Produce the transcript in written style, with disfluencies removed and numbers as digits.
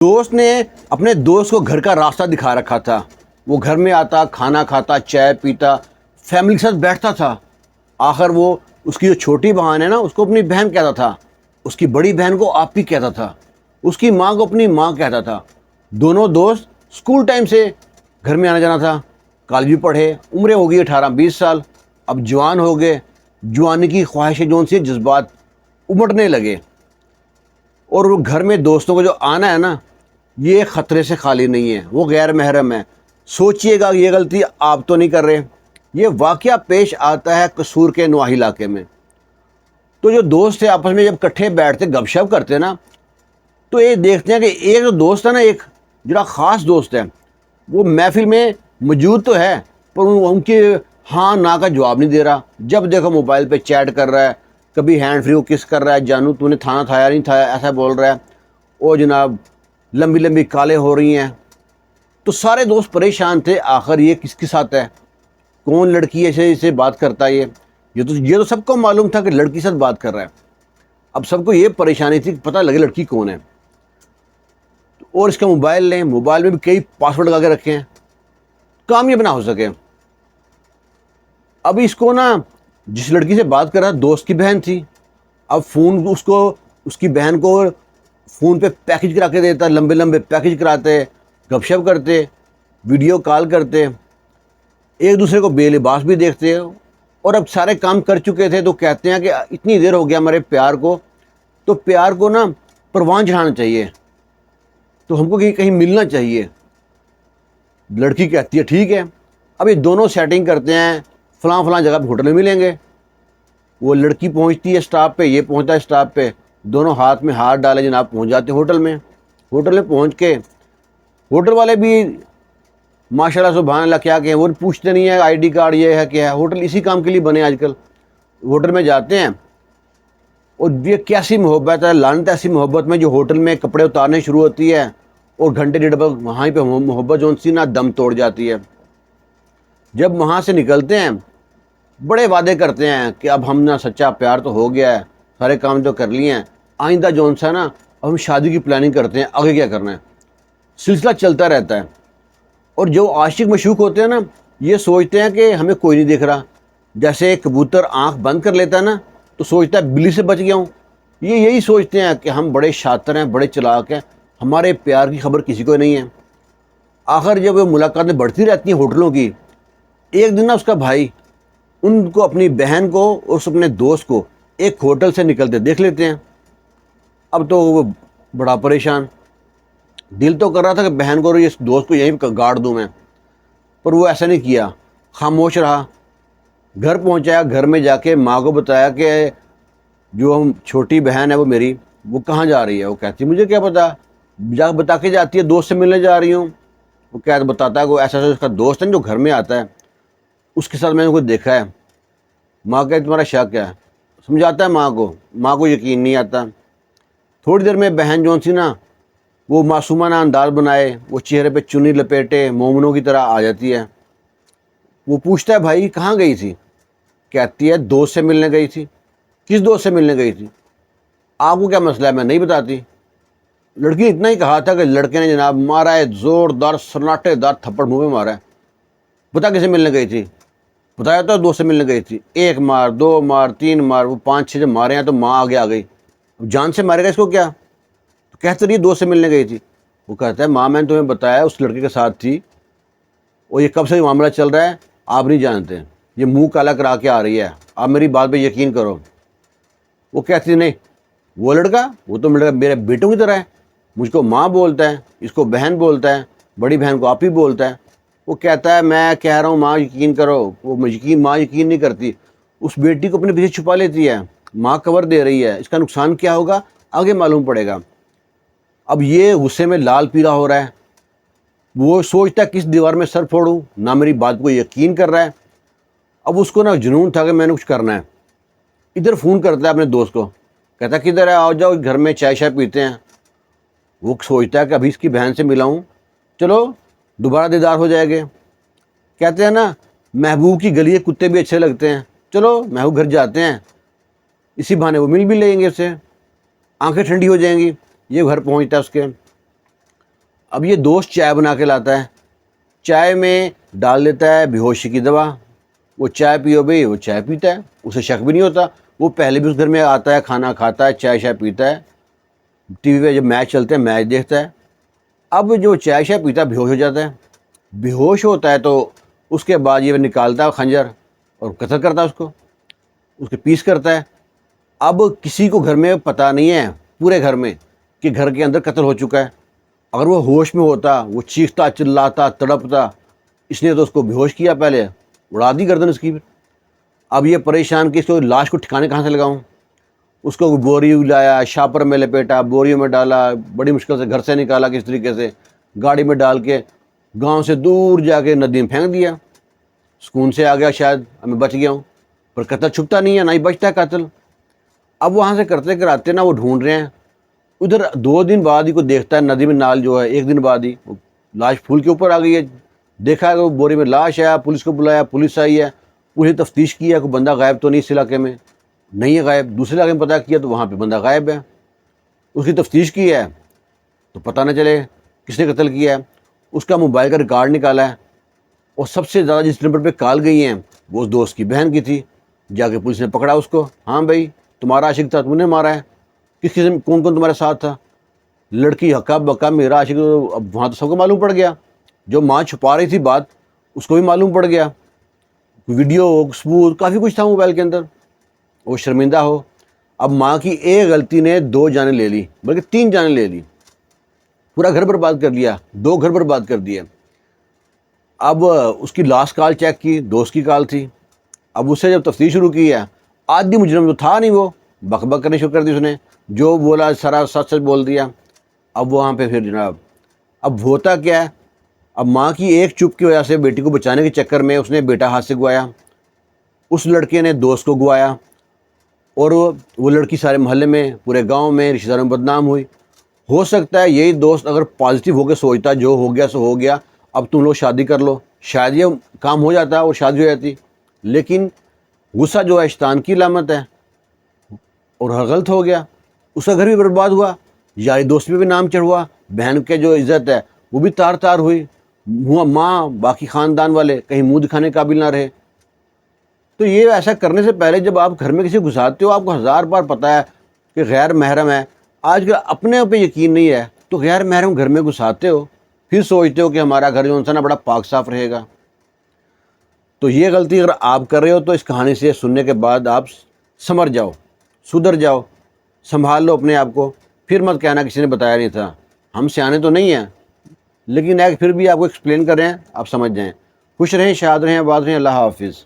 دوست نے اپنے دوست کو گھر کا راستہ دکھا رکھا تھا. وہ گھر میں آتا, کھانا کھاتا, چائے پیتا, فیملی کے ساتھ بیٹھتا تھا. آخر وہ اس کی جو چھوٹی بہن ہے نا, اس کو اپنی بہن کہتا تھا, اس کی بڑی بہن کو آپی کہتا تھا, اس کی ماں کو اپنی ماں کہتا تھا. دونوں دوست اسکول ٹائم سے گھر میں آنا جانا تھا. کالج بھی پڑھے, عمریں ہو گئی 18-20 سال, اب جوان ہو گئے. جوانی کی خواہشیں جو ان سے جذبات امٹنے لگے, اور وہ گھر میں دوستوں کو جو آنا ہے نا, یہ خطرے سے خالی نہیں ہے, وہ غیر محرم ہے. سوچئے گا یہ غلطی آپ تو نہیں کر رہے. یہ واقعہ پیش آتا ہے قصور کے نواحی علاقے میں. تو جو دوست ہیں آپس میں جب کٹھے بیٹھتے گپ شپ کرتے نا, تو یہ دیکھتے ہیں کہ ایک جو دوست ہے نا, ایک جڑا خاص دوست ہے, وہ محفل میں موجود تو ہے پر ان کی ہاں نا کا جواب نہیں دے رہا. جب دیکھو موبائل پہ چیٹ کر رہا ہے, کبھی ہینڈ فری کو کس کر رہا ہے, جانو تو نے کھانا کھایا نہیں کھایا ایسا بول رہا ہے, اور جناب لمبی لمبی کالیں ہو رہی ہیں. تو سارے دوست پریشان تھے, آخر یہ کس کے ساتھ ہے, کون لڑکی ایسے اسے بات کرتا ہے. یہ تو سب کو معلوم تھا کہ لڑکی کے ساتھ بات کر رہا ہے. اب سب کو یہ پریشانی تھی کہ پتہ لگے لڑکی کون ہے. اور اس کا موبائل لیں, موبائل میں بھی کئی پاسورڈ لگا کے رکھے ہیں, کامیاب نہ ہو سکے. اب اس کو نا جس لڑکی سے بات کر رہا دوست کی بہن تھی. اب فون اس کی بہن کو فون پہ پیکج کرا کے دیتا, لمبے لمبے پیکج کراتے, گپ شپ کرتے, ویڈیو کال کرتے, ایک دوسرے کو بے لباس بھی دیکھتے. اور اب سارے کام کر چکے تھے تو کہتے ہیں کہ اتنی دیر ہو گیا ہمارے پیار کو, تو پیار کو نا پروان چڑھانا چاہیے, تو ہم کو کہیں ملنا چاہیے. لڑکی کہتی ہے ٹھیک ہے. اب یہ دونوں سیٹنگ کرتے ہیں, فلاں فلاں جگہ پہ ہوٹل میں ملیں گے. وہ لڑکی پہنچتی ہے اسٹاپ پہ, یہ پہنچتا ہے اسٹاپ پہ, دونوں ہاتھ میں ہاتھ ڈالے جناب پہنچ جاتے ہیں ہوٹل میں. ہوٹل میں پہنچ کے ہوٹل والے بھی ماشاءاللہ سبحان اللہ کیا کہیں, وہ پوچھتے نہیں ہیں آئی ڈی کارڈ یہ ہے کیا ہے. ہوٹل اسی کام کے لیے بنے آج کل. ہوٹل میں جاتے ہیں, اور یہ کیسی محبت ہے, لعنت ایسی محبت میں جو ہوٹل میں کپڑے اتارنے شروع ہوتی ہے, اور گھنٹے ڈیڑھ بعد وہاں پہ محبت جو سی نا دم توڑ جاتی ہے. جب وہاں سے نکلتے ہیں بڑے وعدے کرتے ہیں کہ اب ہم نا سچا پیار تو ہو گیا ہے, سارے کام تو کر لیے ہیں, آئندہ جون سا نا اب ہم شادی کی پلاننگ کرتے ہیں, آگے کیا کرنا ہے. سلسلہ چلتا رہتا ہے. اور جو عاشق مشوق ہوتے ہیں نا, یہ سوچتے ہیں کہ ہمیں کوئی نہیں دیکھ رہا. جیسے کبوتر آنکھ بند کر لیتا ہے نا, تو سوچتا ہے بلی سے بچ گیا ہوں. یہ یہی سوچتے ہیں کہ ہم بڑے شاطر ہیں, بڑے چلاک ہیں, ہمارے پیار کی خبر کسی کو نہیں ہے. آخر جب وہ ملاقاتیں بڑھتی رہتی ہیں ہوٹلوں کی, ایک دن نا اس کا بھائی ان کو اپنی بہن کو اور اس اپنے دوست کو ایک ہوٹل سے نکلتے دیکھ لیتے ہیں. اب تو وہ بڑا پریشان, دل تو کر رہا تھا کہ بہن کو اور اس دوست کو یہیں پہ گاڑ دوں میں, پر وہ ایسا نہیں کیا, خاموش رہا. گھر پہنچایا, گھر میں جا کے ماں کو بتایا کہ جو چھوٹی بہن ہے وہ میری, وہ کہاں جا رہی ہے. وہ کہتی مجھے کیا پتا, جا بتا کے جاتی ہے دوست سے ملنے جا رہی ہوں. وہ کیا بتاتا ہے کہ ایسا اس کا دوست ہے جو گھر میں آتا ہے, اس کے ساتھ میں نے کوئی دیکھا ہے. ماں کہتی تمہارا شک کیا ہے, سمجھاتا ہے ماں کو یقین نہیں آتا. تھوڑی دیر میں بہن جون سی نا وہ معصومانہ انداز بنائے, وہ چہرے پہ چنی لپیٹے مومنوں کی طرح آ جاتی ہے. وہ پوچھتا ہے بھائی کہاں گئی تھی. کہتی ہے دوست سے ملنے گئی تھی. کس دوست سے ملنے گئی تھی, آپ کو کیا مسئلہ ہے, میں نہیں بتاتی. لڑکی اتنا ہی کہا تھا کہ لڑکے نے جناب مارا ہے زوردار سناٹے دار تھپڑ منہ میں مارا ہے. بتا کسے ملنے گئی تھی. بتایا تو دوست سے ملنے گئی تھی. 1 مار 2 مار 3 مار, وہ 5-6 جب مارے ہیں تو ماں آگے آ گئی. اب جان سے مارے گا اس کو کیا, تو کہتے رہی دوست سے ملنے گئی تھی. وہ کہتا ہے ماں میں نے تمہیں بتایا اس لڑکے کے ساتھ تھی, اور یہ کب سے معاملہ چل رہا ہے آپ نہیں جانتے, یہ منہ کالا کرا کے آ رہی ہے, آپ میری بات پہ یقین کرو. وہ کہتی نہیں, وہ لڑکا وہ تو میرے بیٹوں کی طرح ہے, مجھ کو ماں بولتا ہے, اس کو بہن بولتا ہے, بڑی بہن کو آپ ہی بولتا ہے. وہ کہتا ہے میں کہہ رہا ہوں ماں یقین کرو. وہ ماں یقین نہیں کرتی, اس بیٹی کو اپنے پیچھے چھپا لیتی ہے. ماں کور دے رہی ہے, اس کا نقصان کیا ہوگا آگے معلوم پڑے گا. اب یہ غصے میں لال پیلا ہو رہا ہے. وہ سوچتا ہے کس دیوار میں سر پھوڑوں, نہ میری بات کو یقین کر رہا ہے. اب اس کو نا جنون تھا کہ میں نے کچھ کرنا ہے. ادھر فون کرتا ہے اپنے دوست کو, کہتا ہے کدھر ہے, آ جاؤ گھر میں چائے شائے پیتے ہیں. وہ سوچتا ہے کہ ابھی اس کی بہن سے ملا ہوں, چلو دوبارہ دیدار ہو جائے گے. کہتے ہیں نا محبوب کی گلی کتے بھی اچھے لگتے ہیں, چلو محبوب گھر جاتے ہیں, اسی بہانے وہ مل بھی لیں گے, اس سے آنکھیں ٹھنڈی ہو جائیں گی. یہ گھر پہنچتا ہے اس کے, اب یہ دوست چائے بنا کے لاتا ہے، چائے میں ڈال دیتا ہے بے ہوشی کی دوا، وہ چائے پیو بھائی، وہ چائے پیتا ہے، اسے شک بھی نہیں ہوتا، وہ پہلے بھی اس گھر میں آتا ہے، کھانا کھاتا ہے، چائے شائے پیتا ہے، ٹی وی پہ جب میچ چلتے ہیں میچ دیکھتا ہے۔ اب جو چائے شائے پیتا ہے بے ہوش ہو جاتا ہے، بے ہوش ہوتا ہے تو اس کے بعد یہ نکالتا ہے خنجر اور قتل کرتا ہے اس کے پیس کرتا ہے۔ اب کسی کو گھر میں پتہ نہیں ہے پورے گھر میں کہ گھر کے اندر قتل ہو چکا ہے۔ اگر وہ ہوش میں ہوتا، وہ چیختا چلاتا تڑپتا، اس نے تو اس کو بے ہوش کیا، پہلے اڑا دی گردن اس کی۔ اب یہ پریشان کہ اس کو لاش کو ٹھکانے کہاں سے لگاؤں، اس کو بوری لایا، شاپر میں لپیٹا، بوریوں میں ڈالا، بڑی مشکل سے گھر سے نکالا، کس طریقے سے گاڑی میں ڈال کے گاؤں سے دور جا کے ندی میں پھینک دیا۔ سکون سے آ گیا شاید میں بچ گیا ہوں، پر قتل چھپتا نہیں ہے، نہ ہی بچتا ہے قتل۔ اب وہاں سے کرتے کراتے نا وہ ڈھونڈ رہے ہیں، ادھر 2 دن بعد ہی کو دیکھتا ہے ندی میں نال جو ہے، 1 دن بعد ہی وہ لاش پھول کے اوپر آ گئی ہے۔ دیکھا کہ وہ بوری میں لاش ہے، پولیس کو بلایا، پولیس آئی ہے، پوری تفتیش کی ہے، کوئی بندہ غائب تو نہیں اس علاقے میں، نہیں ہے غائب۔ دوسرے علاقے میں پتہ کیا تو وہاں پہ بندہ غائب ہے، اس کی تفتیش کی ہے تو پتہ نہ چلے کس نے قتل کیا ہے۔ اس کا موبائل کا ریکارڈ نکالا ہے، اور سب سے زیادہ جس نمبر پہ کال گئی ہیں وہ اس دوست کی بہن کی تھی۔ جا کے پولیس نے پکڑا اس کو، ہاں بھائی تمہارا عاشق تھا، تم نے مارا ہے، کس کس کون کون تمہارے ساتھ تھا؟ لڑکی ہکا بکا میرا عاشق، اب وہاں تو سب کو معلوم پڑ گیا، جو ماں چھپا رہی تھی بات اس کو بھی معلوم پڑ گیا، ویڈیو ثبوت کافی کچھ تھا موبائل کے اندر، وہ شرمندہ ہو۔ اب ماں کی ایک غلطی نے 2 جانیں لے لی، بلکہ 3 جانیں لے لی، پورا گھر برباد کر لیا، 2 گھر برباد کر دیے۔ اب اس کی لاسٹ کال چیک کی، دوست کی کال تھی۔ اب اس سے جب تفتیش شروع کی ہے، آدھی مجرم تو تھا نہیں، وہ بک بک کرنی شروع کر دی، اس نے جو بولا سارا سچ سچ بول دیا۔ اب وہاں پہ پھر جناب اب ہوتا کیا ہے، اب ماں کی ایک چپ کی وجہ سے بیٹی کو بچانے کے چکر میں اس نے بیٹا ہاتھ سے گوایا، اس لڑکے نے دوست کو گوایا، اور وہ لڑکی سارے محلے میں، پورے گاؤں میں، رشتہ داروں میں بدنام ہوئی۔ ہو سکتا ہے یہی دوست اگر پازیٹیو ہو کے سوچتا جو ہو گیا سو ہو گیا، اب تم لوگ شادی کر لو، شاید یہ کام ہو جاتا اور شادی ہو جاتی۔ لیکن غصہ جو ہے شیطان کی علامت ہے، اور ہر غلط ہو گیا، اس کا گھر بھی برباد ہوا، یاری دوست پہ بھی نام چڑھوا، بہن کے جو عزت ہے وہ بھی تار تار ہوئی، ماں باقی خاندان والے کہیں منہ دکھانے قابل نہ رہے۔ تو یہ ایسا کرنے سے پہلے جب آپ گھر میں کسی گھساتے ہو، آپ کو 1000 بار پتہ ہے کہ غیر محرم ہے، آج کل اپنے پہ یقین نہیں ہے تو غیر محرم گھر میں گھساتے ہو، پھر سوچتے ہو کہ ہمارا گھر جو انسان ہے بڑا پاک صاف رہے گا۔ تو یہ غلطی اگر آپ کر رہے ہو تو اس کہانی سے سننے کے بعد آپ سمر جاؤ، سدھر جاؤ، سنبھال لو اپنے آپ کو، پھر مت کہنا کسی نے بتایا نہیں تھا۔ ہم سیانے تو نہیں ہیں، لیکن ایک پھر بھی آپ کو ایکسپلین کر رہے ہیں، آپ سمجھ جائیں۔ خوش رہیں، شاد رہیں، آباد رہیں، اللہ حافظ۔